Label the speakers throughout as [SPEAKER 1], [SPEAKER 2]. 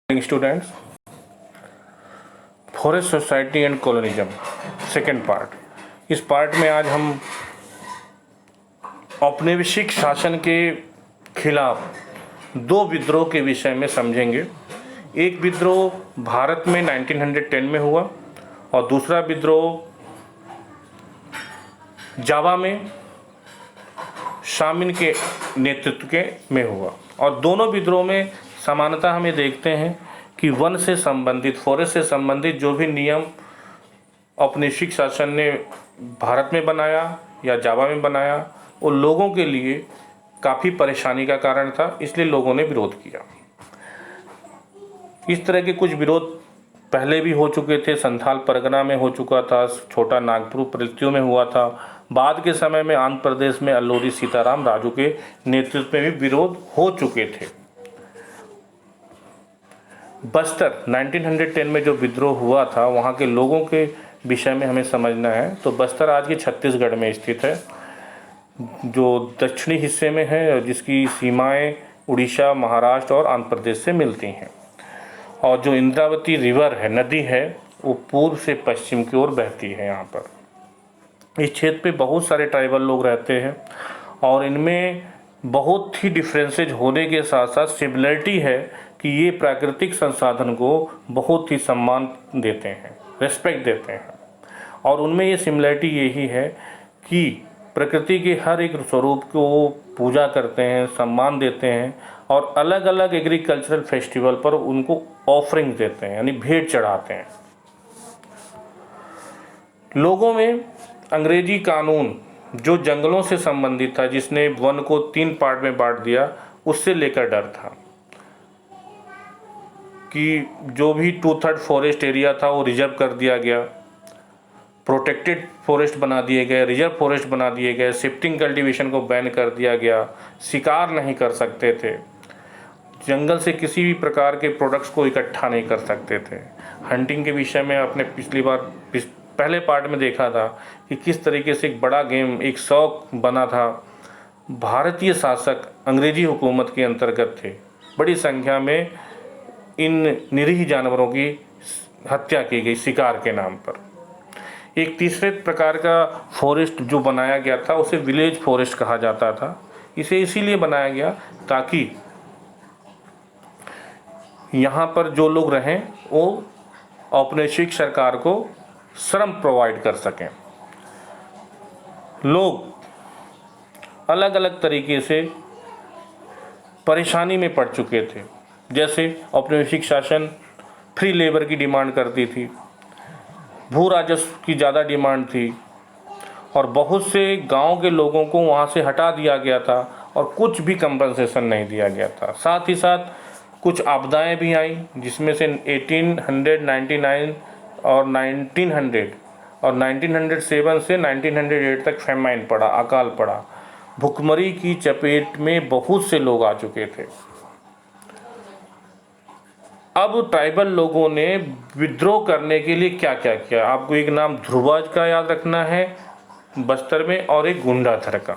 [SPEAKER 1] Students, forest society and colonialism second part. इस part में आज हम औपनिवेशिक शासन के खिलाफ दो विद्रोह के विषय में समझेंगे। एक विद्रोह भारत में 1910 में हुआ और दूसरा विद्रोह जावा में शामिन के नेतृत्व के में हुआ। और दोनों विद्रोह में समानता हमें देखते हैं कि वन से संबंधित, फॉरेस्ट से संबंधित जो भी नियम औपनिवेशिक शासन ने भारत में बनाया या जावा में बनाया, वो लोगों के लिए काफ़ी परेशानी का कारण था, इसलिए लोगों ने विरोध किया। इस तरह के कुछ विरोध पहले भी हो चुके थे। संथाल परगना में हो चुका था, छोटा नागपुर पृथ्वी में हुआ था। बाद के समय में आंध्र प्रदेश में अल्लूरी सीताराम राजू के नेतृत्व में भी विरोध हो चुके थे। बस्तर 1910 में जो विद्रोह हुआ था, वहाँ के लोगों के विषय में हमें समझना है। तो बस्तर आज के छत्तीसगढ़ में स्थित है, जो दक्षिणी हिस्से में है और जिसकी सीमाएं उड़ीसा, महाराष्ट्र और आंध्र प्रदेश से मिलती हैं। और जो इंद्रावती रिवर है, नदी है, वो पूर्व से पश्चिम की ओर बहती है। यहाँ पर इस क्षेत्र पे बहुत सारे ट्राइबल लोग रहते हैं और इनमें बहुत ही डिफरेंसेज होने के साथ साथ सिमिलरिटी है कि ये प्राकृतिक संसाधन को बहुत ही सम्मान देते हैं, रेस्पेक्ट देते हैं। और उनमें ये सिमिलरिटी यही है कि प्रकृति के हर एक स्वरूप को वो पूजा करते हैं, सम्मान देते हैं और अलग अलग एग्रीकल्चरल फेस्टिवल पर उनको ऑफरिंग देते हैं, यानी भेंट चढ़ाते हैं। लोगों में अंग्रेजी कानून जो जंगलों से संबंधित था, जिसने वन को 3 पार्ट में बांट दिया, उससे लेकर डर था कि जो भी 2/3 फॉरेस्ट एरिया था वो रिजर्व कर दिया गया, प्रोटेक्टेड फॉरेस्ट बना दिए गए, रिजर्व फॉरेस्ट बना दिए गए, शिफ्टिंग कल्टीवेशन को बैन कर दिया गया, शिकार नहीं कर सकते थे, जंगल से किसी भी प्रकार के प्रोडक्ट्स को इकट्ठा नहीं कर सकते थे। हंटिंग के विषय में आपने पिछली बार पहले पार्ट में देखा था कि किस तरीके से एक बड़ा गेम, एक शौक बना था। भारतीय शासक अंग्रेजी हुकूमत के अंतर्गत थे, बड़ी संख्या में इन निरीह जानवरों की हत्या की गई शिकार के नाम पर। एक तीसरे प्रकार का फॉरेस्ट जो बनाया गया था, उसे विलेज फॉरेस्ट कहा जाता था। इसे इसीलिए बनाया गया ताकि यहाँ पर जो लोग रहें वो औपनिवेशिक सरकार को श्रम प्रोवाइड कर सकें। लोग अलग अलग तरीके से परेशानी में पड़ चुके थे। जैसे औपनिवेशिक शासन फ्री लेबर की डिमांड करती थी, भू राजस्व की ज़्यादा डिमांड थी और बहुत से गांव के लोगों को वहां से हटा दिया गया था और कुछ भी कंपनसेशन नहीं दिया गया था। साथ ही साथ कुछ आपदाएं भी आई, जिसमें से 1899 और 1900 और 1907 से 1908 तक फेमाइन पड़ा, अकाल पड़ा। भुखमरी की चपेट में बहुत से लोग आ चुके थे। अब ट्राइबल लोगों ने विद्रोह करने के लिए क्या क्या किया, आपको एक नाम ध्रुवाज का याद रखना है बस्तर में, और एक गुंडाधर का।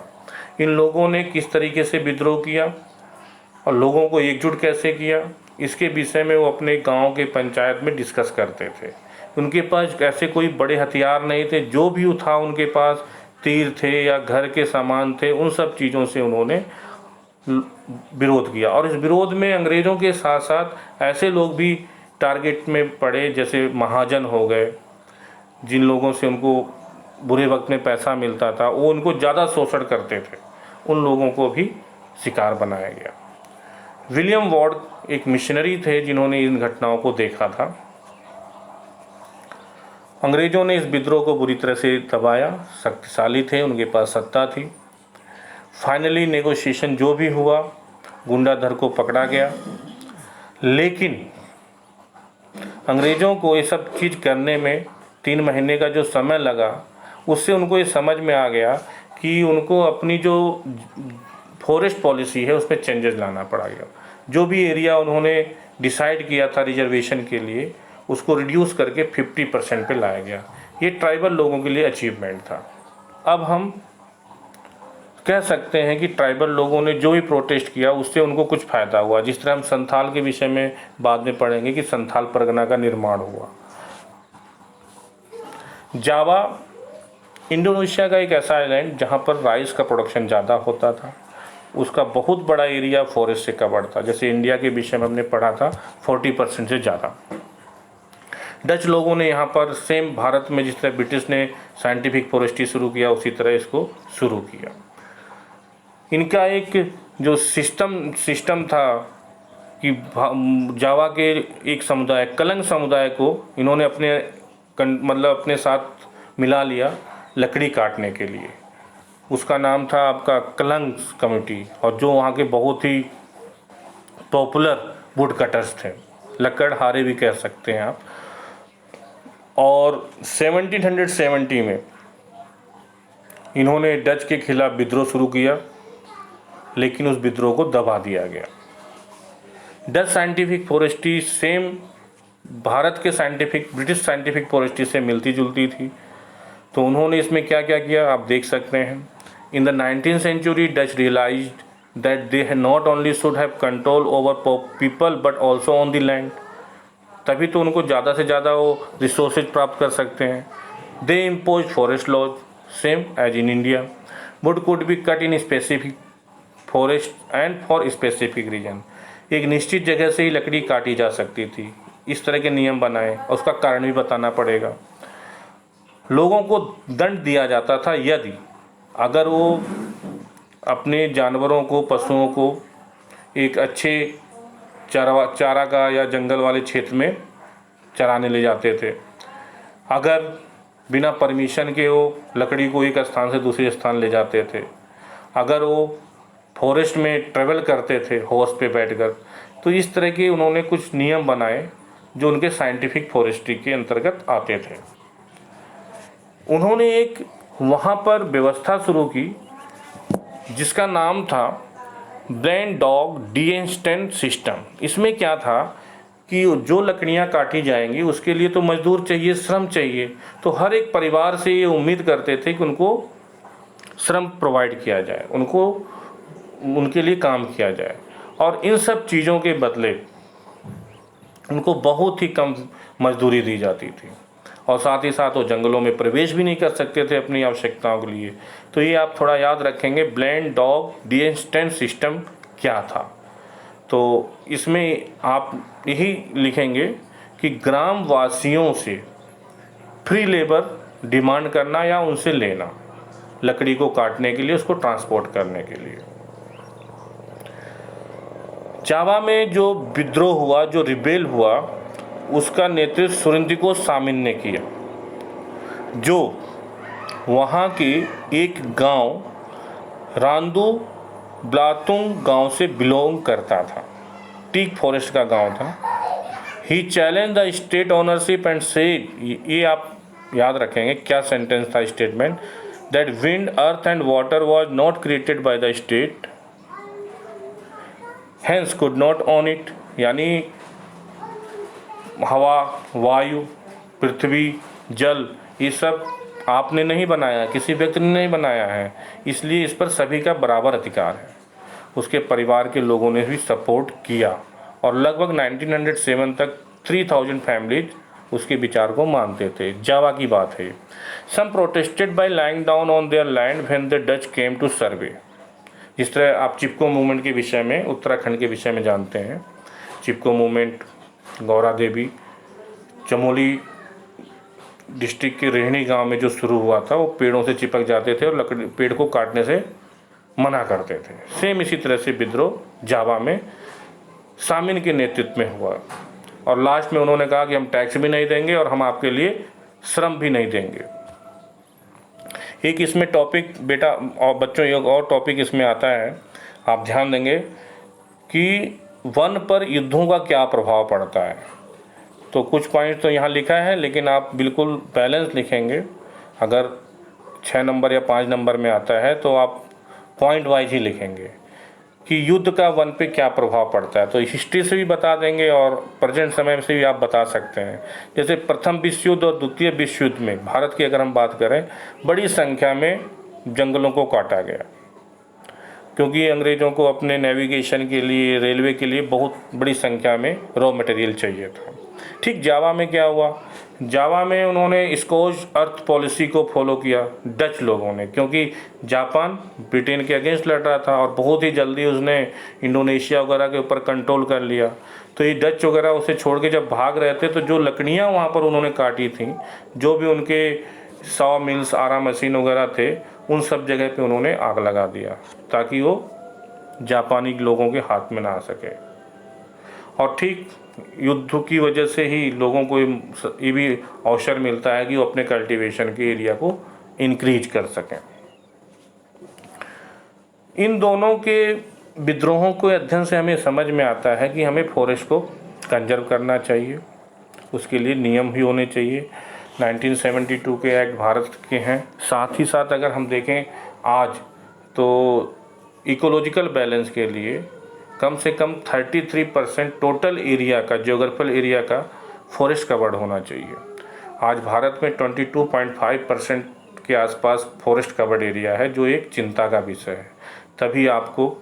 [SPEAKER 1] इन लोगों ने किस तरीके से विद्रोह किया और लोगों को एकजुट कैसे किया, इसके विषय में वो अपने गांव के पंचायत में डिस्कस करते थे। उनके पास ऐसे कोई बड़े हथियार नहीं थे, जो भी था उनके पास तीर थे या घर के सामान थे, उन सब चीज़ों से उन्होंने विरोध किया। और इस विरोध में अंग्रेज़ों के साथ साथ ऐसे लोग भी टारगेट में पड़े, जैसे महाजन हो गए, जिन लोगों से उनको बुरे वक्त में पैसा मिलता था, वो उनको ज़्यादा शोषण करते थे, उन लोगों को भी शिकार बनाया गया। विलियम वार्ड एक मिशनरी थे जिन्होंने इन घटनाओं को देखा था। अंग्रेज़ों ने इस विद्रोह को बुरी तरह से दबाया, शक्तिशाली थे, उनके पास सत्ता थी। फाइनली नेगोशिएशन जो भी हुआ, गुंडाधर को पकड़ा गया। लेकिन अंग्रेज़ों को ये सब चीज़ करने में 3 महीने का जो समय लगा, उससे उनको ये समझ में आ गया कि उनको अपनी जो फॉरेस्ट पॉलिसी है उसमें चेंजेस लाना पड़ा गया। जो भी एरिया उन्होंने डिसाइड किया था रिजर्वेशन के लिए, उसको रिड्यूस करके 50% पे लाया गया। ये ट्राइबल लोगों के लिए अचीवमेंट था। अब हम कह सकते हैं कि ट्राइबल लोगों ने जो भी प्रोटेस्ट किया उससे उनको कुछ फ़ायदा हुआ। जिस तरह हम संथाल के विषय में बाद में पढ़ेंगे कि संथाल परगना का निर्माण हुआ। जावा इंडोनेशिया का एक ऐसा आइलैंड जहाँ पर राइस का प्रोडक्शन ज़्यादा होता था। उसका बहुत बड़ा एरिया फॉरेस्ट से कवर्ड था। जैसे इंडिया के विषय में हमने पढ़ा था 40% से ज़्यादा। डच लोगों ने यहाँ पर सेम भारत में जिस तरह ब्रिटिश ने साइंटिफिक फॉरेस्ट्री शुरू किया उसी तरह इसको शुरू किया। इनका एक जो सिस्टम था कि जावा के एक समुदाय कलंग समुदाय को इन्होंने अपने साथ मिला लिया लकड़ी काटने के लिए। उसका नाम था आपका कलंग कम्युनिटी, और जो वहाँ के बहुत ही पॉपुलर वुड कटर्स थे, लकड़हारे भी कह सकते हैं आप। और 1770 में इन्होंने डच के खिलाफ विद्रोह शुरू किया, लेकिन उस विद्रोह को दबा दिया गया। Dutch scientific forestry same Bharat के ब्रिटिश साइंटिफिक फॉरेस्ट्री से मिलती जुलती थी। तो उन्होंने इसमें क्या क्या किया आप देख सकते हैं। In the 19th century Dutch realized that they not only should have control over people but also on the land. तभी तो उनको ज़्यादा से ज़्यादा वो रिसोर्सेज प्राप्त कर सकते हैं। They impose forest laws same as in India. Wood could be cut in specific forest and for specific region. एक निश्चित जगह से ही लकड़ी काटी जा सकती थी। इस तरह के नियम बनाए और उसका कारण भी बताना पड़ेगा। लोगों को दंड दिया जाता था यदि अगर वो अपने जानवरों को पशुओं को एक अच्छे चारागाह या जंगल वाले क्षेत्र में चराने ले जाते थे। अगर बिना परमिशन के वो लकड़ी को एक स्थान से दूसरे स्थान ले जाते थे। अगर वो फॉरेस्ट में ट्रेवल करते थे हॉर्स पे बैठकर। तो इस तरह के उन्होंने कुछ नियम बनाए जो उनके साइंटिफिक फॉरेस्ट्री के अंतर्गत आते थे। उन्होंने एक वहाँ पर व्यवस्था शुरू की जिसका नाम था ब्लेंड डॉग डीएनस्टेंट सिस्टम। इसमें क्या था कि जो लकड़ियाँ काटी जाएंगी उसके लिए तो मजदूर चाहिए, श्रम चाहिए। तो हर एक परिवार से ये उम्मीद करते थे कि उनको श्रम प्रोवाइड किया जाए, उनको उनके लिए काम किया जाए, और इन सब चीज़ों के बदले उनको बहुत ही कम मजदूरी दी जाती थी। और साथ ही साथ वो जंगलों में प्रवेश भी नहीं कर सकते थे अपनी आवश्यकताओं के लिए। तो ये आप थोड़ा याद रखेंगे ब्लेंड डॉग डीएनस्टेंट सिस्टम क्या था। तो इसमें आप यही लिखेंगे कि ग्राम वासियों से फ्री लेबर डिमांड करना या उनसे लेना लकड़ी को काटने के लिए, उसको ट्रांसपोर्ट करने के लिए। जावा में जो विद्रोह हुआ, जो रिबेल हुआ, उसका नेतृत्व सुरिंदिको सामिन ने किया, जो वहाँ के एक गांव रांदू ब्लातुंग गांव से बिलोंग करता था। टीक फॉरेस्ट का गांव था। He challenge the state ownership and said, ये आप याद रखेंगे क्या सेंटेंस था statement, that wind earth and water was not created by the state hence could not own it. यानी हवा, वायु, पृथ्वी, जल, ये सब आपने नहीं बनाया, किसी व्यक्ति ने नहीं बनाया है, इसलिए इस पर सभी का बराबर अधिकार है। उसके परिवार के लोगों ने भी सपोर्ट किया और लगभग 1907 तक 3000 फैमिलीज उसके विचार को मानते थे। जावा की बात है। Some protested by lying down on their land when the Dutch came to survey. जिस तरह आप चिपको मूवमेंट के विषय में, उत्तराखंड के विषय में जानते हैं, चिपको मूवमेंट गौरा देवी चमोली डिस्ट्रिक्ट के रेहनी गांव में जो शुरू हुआ था, वो पेड़ों से चिपक जाते थे और पेड़ को काटने से मना करते थे। सेम इसी तरह से विद्रोह जावा में सामिन के नेतृत्व में हुआ और लास्ट में उन्होंने कहा कि हम टैक्स भी नहीं देंगे और हम आपके लिए श्रम भी नहीं देंगे। एक इसमें टॉपिक बेटा और बच्चों, एक और टॉपिक इसमें आता है, आप ध्यान देंगे कि वन पर युद्धों का क्या प्रभाव पड़ता है। तो कुछ पॉइंट तो यहाँ लिखा है, लेकिन आप बिल्कुल बैलेंस लिखेंगे। अगर 6 नंबर या 5 नंबर में आता है तो आप पॉइंट वाइज ही लिखेंगे कि युद्ध का वन पे क्या प्रभाव पड़ता है। तो हिस्ट्री से भी बता देंगे और प्रेजेंट समय से भी आप बता सकते हैं। जैसे प्रथम विश्व युद्ध और द्वितीय विश्व युद्ध में भारत की अगर हम बात करें, बड़ी संख्या में जंगलों को काटा गया, क्योंकि अंग्रेज़ों को अपने नेविगेशन के लिए, रेलवे के लिए बहुत बड़ी संख्या में रॉ मटेरियल चाहिए था। ठीक जावा में क्या हुआ, जावा में उन्होंने स्कॉच अर्थ पॉलिसी को फॉलो किया डच लोगों ने, क्योंकि जापान ब्रिटेन के अगेंस्ट लड़ रहा था और बहुत ही जल्दी उसने इंडोनेशिया वगैरह के ऊपर कंट्रोल कर लिया। तो ये डच वगैरह उसे छोड़ के जब भाग रहे थे तो जो लकड़ियाँ वहाँ पर उन्होंने काटी थी, जो भी उनके सॉ मिल्स, आरा मशीन वगैरह थे, उन सब जगह पे उन्होंने आग लगा दिया ताकि वो जापानी लोगों के हाथ में ना आ सके। और ठीक युद्ध की वजह से ही लोगों को ये भी अवसर मिलता है कि वो अपने कल्टीवेशन के एरिया को इंक्रीज कर सकें। इन दोनों के विद्रोहों के अध्ययन से हमें समझ में आता है कि हमें फॉरेस्ट को कंजर्व करना चाहिए, उसके लिए नियम भी होने चाहिए। 1972 के एक्ट भारत के हैं। साथ ही साथ अगर हम देखें आज तो इकोलॉजिकल बैलेंस के लिए कम से कम 33% टोटल एरिया का, ज्योग्राफिकल एरिया का फॉरेस्ट कवर्ड होना चाहिए। आज भारत में 22.5% के आसपास फॉरेस्ट कवर्ड एरिया है, जो एक चिंता का विषय है। तभी आपको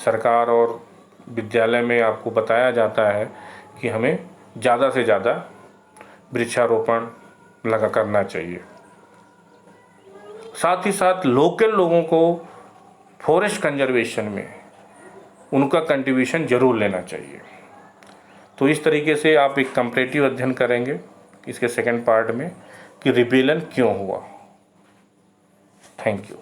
[SPEAKER 1] सरकार और विद्यालय में आपको बताया जाता है कि हमें ज़्यादा से ज़्यादा वृक्षारोपण लगा करना चाहिए। साथ ही साथ लोकल लोगों को फॉरेस्ट कंजर्वेशन में उनका कंट्रीब्यूशन ज़रूर लेना चाहिए। तो इस तरीके से आप एक कंपैरेटिव अध्ययन करेंगे इसके सेकंड पार्ट में कि रिबेलियन क्यों हुआ। Thank you.